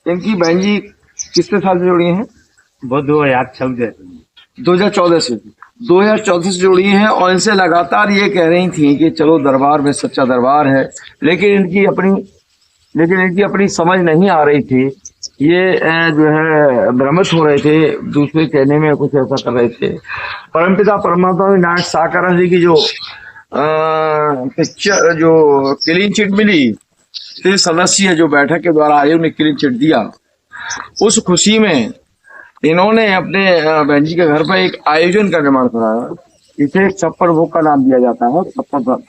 इनकी बहन जी कितने साल से जुड़ी हैं? वो 2014 2014 से 2014 से जुड़ी हैं और इनसे लगातार ये कह रही थी कि चलो दरबार में सच्चा दरबार है, लेकिन इनकी अपनी समझ नहीं आ रही थी। ये जो है भ्रमित हो रहे थे, दूसरे कहने में कुछ ऐसा कर रहे थे। परमपिता परमात्मा विनायक साकार जी की जो क्लीन चिट मिली, 3 सदस्य जो बैठक के द्वारा आयोग ने क्लीन चिट दिया, उस खुशी में इन्होंने अपने बहन जी के घर पर एक आयोजन का निर्माण कराया। इसे छप्पर भोग का नाम दिया जाता है, छप्पर भोग।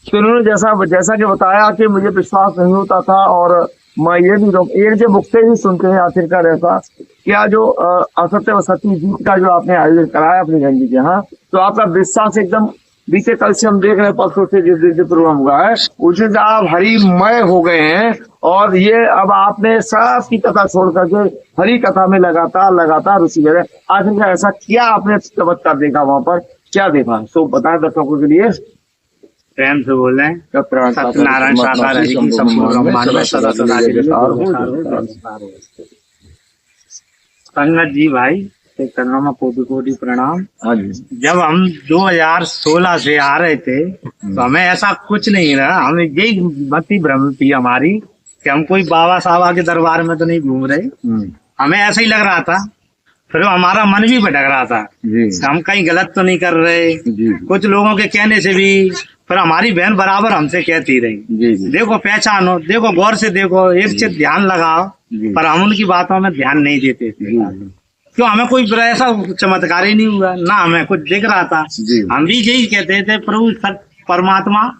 तो उन्होंने जैसा कि बताया कि मुझे विश्वास नहीं होता था और मैं ये भी मुक्ते ही सुनते हैं आखिरकार ऐसा क्या जो असत्य व सत्य जीत का जो आपने आयोजन कराया अपनी बहन जी के यहाँ, तो आपका विश्वास एकदम बीते कल से हम देख रहे हैं, परसों से जिस प्रोग्राम हुआ है उससे आप हरिमय हो गए हैं। और ये अब आपने सब की कथा छोड़ करके हरि कथा में लगातार रुचि ले रहे। आखिर ऐसा क्या आपने चमत्कार देखा वहां पर, क्या देखा तो बताएं दर्शकों के लिए। प्रेम से बोल रहे हैं। सत्यनारायण साकार हरि की संपूर्ण ब्रह्मांड में सदा सदा के लिए संगत जी भाई चरणों में कोटि प्रणाम। जब हम 2016 से आ रहे थे तो हमें ऐसा कुछ नहीं रहा, हमें यही मति भ्रम थी हमारी कि हम कोई बाबा साहब के दरबार में तो नहीं घूम रहे, हमें ऐसा ही लग रहा था। फिर हमारा मन भी भटक रहा था, हम कहीं गलत तो नहीं कर रहे। कुछ लोगों के कहने से भी फिर हमारी बहन बराबर हमसे कहती रही, देखो पहचानो, देखो गौर से देखो, एक से ध्यान लगाओ, पर हम उनकी बातों में ध्यान नहीं देते थे। क्यों, हमें कोई ऐसा चमत्कार ही नहीं हुआ, ना हमें कुछ दिख रहा था। हम भी यही कहते थे, प्रभु परमात्मा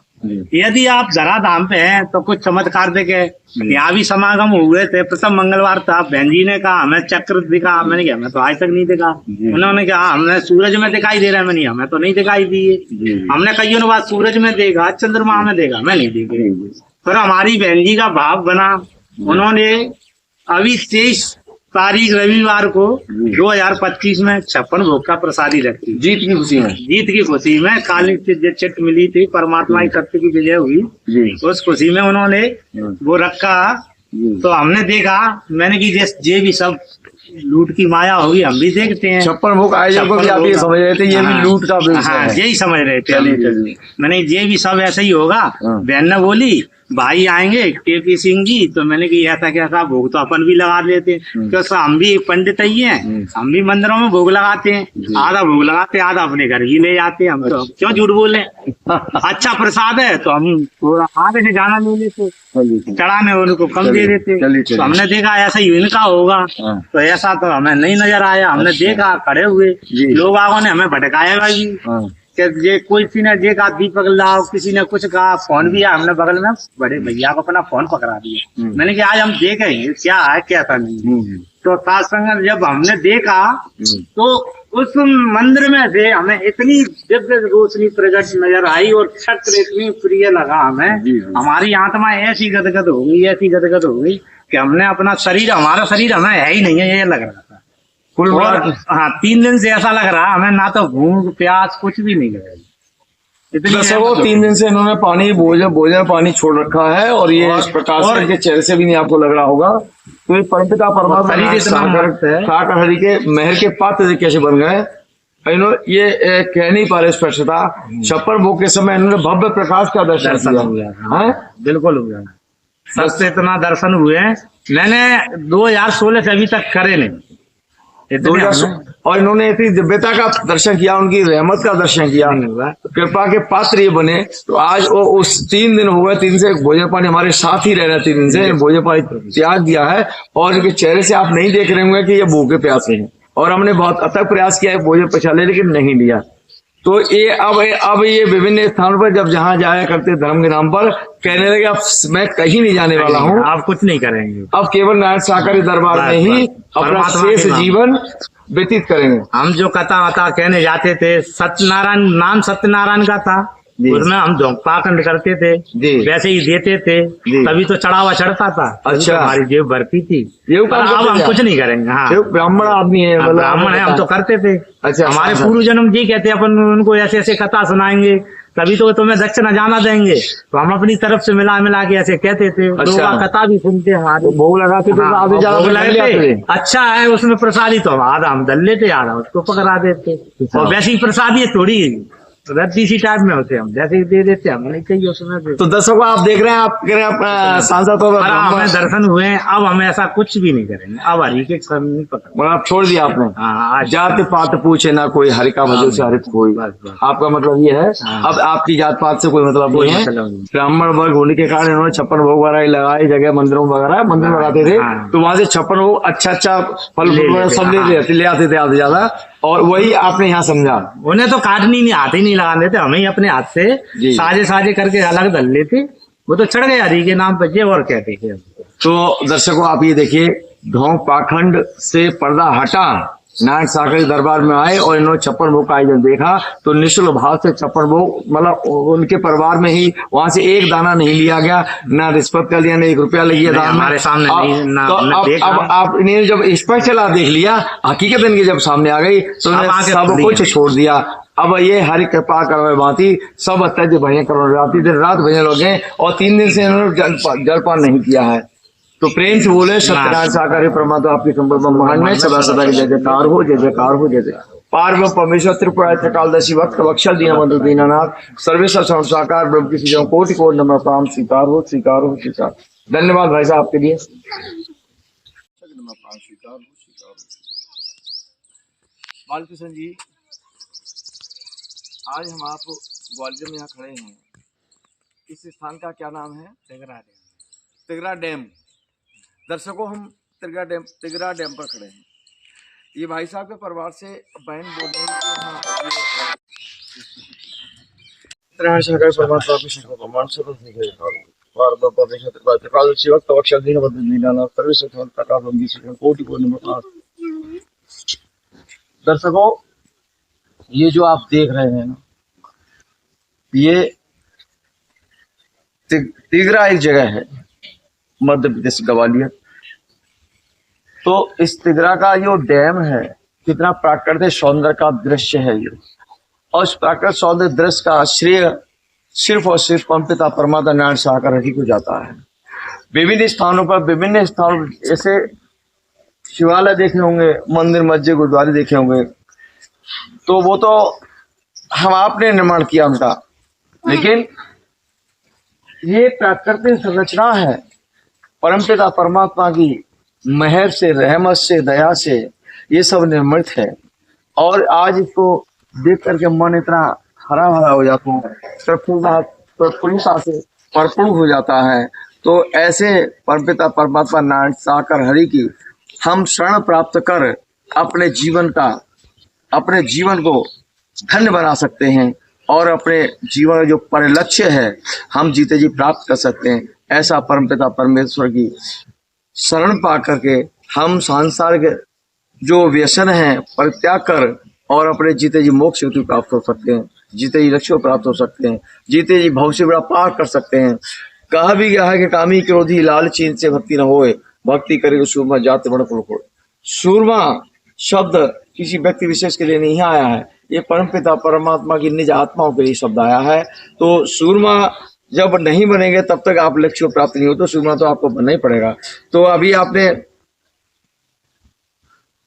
यदि आप धरा धाम पे हैं तो कुछ चमत्कार देखे। यहाँ भी समागम हुए थे, प्रथम मंगलवार था, बहन जी ने कहा हमें चक्र दिखा, मैंने कहा हमें तो आज तक नहीं दिखा। उन्होंने कहा हमने सूरज में दिखाई दे रहा है, मैंने हमें तो नहीं दिखाई दिए। हमने कईयों ने बात सूरज में देखा, चंद्रमा में देखा, मैं नहीं देखे। फिर हमारी बहन जी का भाव बना, उन्होंने अभी 23 तारीख रविवार को 2025 में 56 भोग का प्रसादी रखी, जीत की खुशी में काली चिट मिली थी, परमात्मा की सत्य की विजय हुई, उस खुशी में उन्होंने वो रखा। तो हमने देखा, मैंने कि ये भी सब लूट की माया होगी, हम भी देखते हैं। 56 भोग आयोजन को भी आप ये समझ रहे थे, ये भी लूट का व्यवसाय है। यही समझ रहे थे। मैंने ये भी सब ऐसा ही होगा। बहन ने बोली भाई आएंगे केपी सिंह जी, तो मैंने कि ऐसा कैसा भोग तो अपन भी लगा लेते, क्योंकि हम भी पंडित ही हैं, हम भी मंदिरों में भोग लगाते हैं, आधा भोग लगाते आधा अपने घर ही ले जाते हैं। हम तो क्यों झूठ बोले, अच्छा प्रसाद है तो हम थोड़ा आगे से जाना ले लेते, चढ़ाने उनको कम दे देते। तो हमने देखा ऐसा ही इनका होगा, तो ऐसा तो हमें नहीं नजर आया। हमने देखा खड़े हुए लोग आगों ने हमें भटकाया भी कि ये कोई ने देखा दीपक लाओ, किसी ने कुछ कहा, फोन भी आया, हमने बगल में बड़े भैया को अपना फोन पकड़ा दिया। मैंने कहा आज हम देखेंगे क्या है क्या था नहीं। तो साथ संगत जब हमने देखा तो उस मंदिर में से हमें इतनी दिव्य रोशनी प्रकट नजर आई और चक्र इतनी प्रिय लगा हमें, हमारी आत्मा ऐसी गदगद हो गई कि हमने अपना शरीर, हमारा शरीर हमें है ही नहीं है, ये लग रहा था। और हाँ 3 दिन से ऐसा लग रहा हमें, ना तो भूख प्यास कुछ भी नहीं लगा। दर्शकों 3 दिन से इन्होंने पानी भोजन पानी छोड़ रखा है और ये इस प्रकार से इनके चेहरे से भी नहीं आपको लग रहा होगा। तो ये परमपिता परमात्मा साकार हरि के मेहर के पात्र कैसे बन गए, ये कह नहीं पा रहे स्पष्टता। 56 भोग के समय इन्होंने भव्य प्रकाश का दर्शन हुआ। बिल्कुल हुआ, सबसे इतना दर्शन हुए मैंने 2016 से अभी तक करे नहीं। और इन्होंने इतनी दिव्यता का दर्शन किया, उनकी रहमत का दर्शन किया, कृपा के पात्र ये बने। तो आज वो उस 3 दिन हो गए, 3 से भोजन पानी हमारे साथ ही रह रहे, 3 दिन से भोजन पानी त्याग दिया है और इनके चेहरे से आप नहीं देख रहे होंगे कि ये भूखे प्यासे हैं। और हमने बहुत अथक प्रयास किया है भोजन पचा ले, लेकिन नहीं लिया। तो ये अब ये विभिन्न स्थानों पर जब जहाँ जाया करते धर्म के नाम पर, कहने लगे अब मैं कहीं नहीं जाने वाला हूँ, आप कुछ नहीं करेंगे, अब केवल नारायण साकार दरबार में ही अपना शेष जीवन व्यतीत करेंगे। हम जो कथा वथा कहने जाते थे, सत्यनारायण नाम सत्यनारायण का था, उसमें हम पाखंड करते थे, वैसे ही देते थे, तभी तो चढ़ावा चढ़ता था। अच्छा, हमारी जेब भरती थी। अब हम कुछ नहीं करेंगे। हाँ, ब्राह्मण आदमी है, ब्राह्मण है, हम तो करते थे। अच्छा, हमारे पूर्व जन्म जी कहते अपन उनको ऐसे ऐसे कथा सुनाएंगे, कभी तो तुम्हें दक्षिणा जाना देंगे, तो हम अपनी तरफ से मिला के ऐसे कहते थे। लोग कथा भी सुनते हमारी, भोग लगाते थे, हाँ, आधे ज्यादा भोग ले आते लगाते थे। अच्छा है उसमें प्रसादी, तो आधा हम दल लेते, आधा उसको पकड़ा देते। और वैसी प्रसादी थोड़ी रद्दी सी टाइप में होते, हम जैसे ही दे देते, हम नहीं चाहिए उसमें से। तो दर्शकों आप देख रहे हैं, आप कह रहे हैं सांसद तो पर हमें दर्शन हुए, अब हम ऐसा कुछ भी नहीं करेंगे, अब हरि के सर नहीं पकड़। आप छोड़ दिया आपने। हाँ, आज जात पात पूछे ना कोई, हरि का भजो से हरित कोई। बस। आपका मतलब ये है, अब आपकी जात पात से कोई मतलब कोई नहीं है। मतलब नहीं। ब्राह्मण वर्ग होने के कारण इन्होंने 56 भोग वगैरह लगाए, जगह मंदिरों वगैरह मंदिर में लगाते थे, हाँ। तो वहां से 56 भोग अच्छा फल ले वगैरह लेते, सब हाँ। ले आते थे आधे ज्यादा, और वही आपने यहाँ समझा। उन्हें तो काटनी नहीं, हाथ ही नहीं लगाने देते, हमें ही अपने हाथ से जी। साजे करके अलग धल लेते। वो तो चढ़ गए हरि के नाम पे, जे और कहते थे। तो दर्शकों आप ये देखिए, ढोंग पाखंड से पर्दा हटा, नारायण सागर के दरबार में आए और इन्होंने 56 भोग का आयोजन देखा, तो निःशुल्क भाव से 56 भोग, मतलब उनके परिवार में ही, वहां से एक दाना नहीं लिया गया, ना रिश्वत का लिया, ना 1 रुपया लगी दान में। हमारे सामने नहीं, ना तो हमने देखा। अब आपने जब स्पष्ट चला देख लिया, हकीकत इनकी जब सामने आ गई, तो अब उन्होंने आगे सब खुल कुछ गया। छोड़ दिया। अब ये हरि कृपा करवे भांति सब अत्यंत भजन करो, रात दिन रात भजन लोग हैं, और 3 दिन से इन्होंने जलपान नहीं किया है। तो प्रेम से बोले सत्यनारायण साकार परमात्मा आपके संपर्क महान में सदा सदा की जय जयकार हो, जय जयकार हो, जय जय। पार्व परमेश्वर त्रिपुरा कालदशी वक्त वक्षल दीन बंधु दीनानाथ सर्वेश्वर साकार ब्रह्म की सीजों कोटि कोटि नमः प्रणाम, स्वीकार हो, स्वीकार हो, स्वीकार। धन्यवाद भाई साहब आपके लिए। बालकृष्ण जी, आज हम आप ग्वालियर में यहाँ खड़े हैं, इस स्थान का क्या नाम है? तिगरा डैम। दर्शकों हम तिगरा डैम पर खड़े हैं। ये भाई साहब के परिवार से बहन बोल रहे हैं कि हाँ दर्शकों ये जो आप देख रहे हैं ना, ये तिगरा एक जगह है मध्य प्रदेश ग्वालियर। तो इस तिगरा का जो डैम है, कितना प्राकृतिक सौंदर्य का दृश्य है ये, और इस प्राकृतिक सौंदर्य दृश्य का श्रेय सिर्फ और सिर्फ पिता परमात्मा नारायण साकार ही को जाता है। विभिन्न स्थानों ऐसे शिवालय देखे होंगे, मंदिर मस्जिद गुरुद्वारे देखे होंगे, तो वो तो हम आपने निर्माण किया उनका, लेकिन ये प्राकृतिक संरचना है, परमपिता परमात्मा की मेहर से, रहमत से, दया से ये सब निर्मित है। और आज इसको देख करके मन इतना हरा भरा हो जाता है, प्रफुल्लता से भरपूर हो जाता है। तो ऐसे परमपिता परमात्मा नारायण साकार हरि की हम शरण प्राप्त कर अपने जीवन को धन्य बना सकते हैं, और अपने जीवन का जो परिलक्ष्य है हम जीते जी प्राप्त कर सकते हैं। ऐसा परमपिता परमेश्वर की शरण पा करके हम सांसार के जो व्यसन है परित्याग कर और अपने जीते जी मोक्ष हेतु प्राप्त हो सकते हैं, जीते जी लक्ष्य प्राप्त हो सकते हैं, जीते जी भविष्य बड़ा पार कर सकते हैं। कहा भी गया है कि कामी क्रोधी लालची इनसे भक्ति न होए, भक्ति करेगा सूरमा जात बड़ पुरखोड़। सूरमा शब्द किसी व्यक्ति विशेष के लिए नहीं आया है, ये परमपिता परमात्मा की निज आत्माओं के लिए शब्द आया है। तो सूरमा जब नहीं बनेंगे तब तक आप लक्ष्य प्राप्त नहीं हो, तो सूरमा तो आपको बनना ही पड़ेगा। तो अभी आपने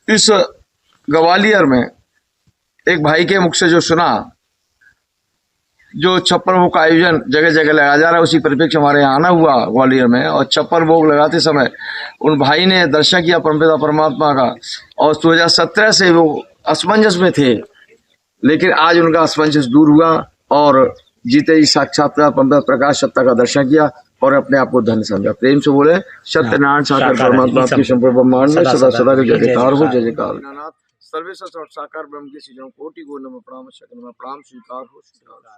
इस ग्वालियर में एक भाई के मुख से जो सुना, जो 56 भोग का आयोजन जगह जगह लगाया जा रहा है, उसी परिप्रेक्ष्य हमारे यहाँ आना हुआ ग्वालियर में, और 56 भोग लगाते समय उन भाई ने दर्शन किया परमपिता परमात्मा का, और 2017 से वो असमंजस में थे, लेकिन आज उनका असमंजस दूर हुआ और जीते ही साक्षात्कार परमपिता प्रकाश सत्ता का दर्शन किया और अपने आप को धन्य समझा। प्रेम से बोले सत्यनारायण साकार परमात्मा आपकी संपूर्ण ब्रह्मांड में सदा सदा के जय जयकार हो, जय जयकार। सर्वेश्वर साकार ब्रह्म की सीजों कोटि गो नमः प्रणाम, सकल प्रणाम, स्वीकार हो, स्वीकार।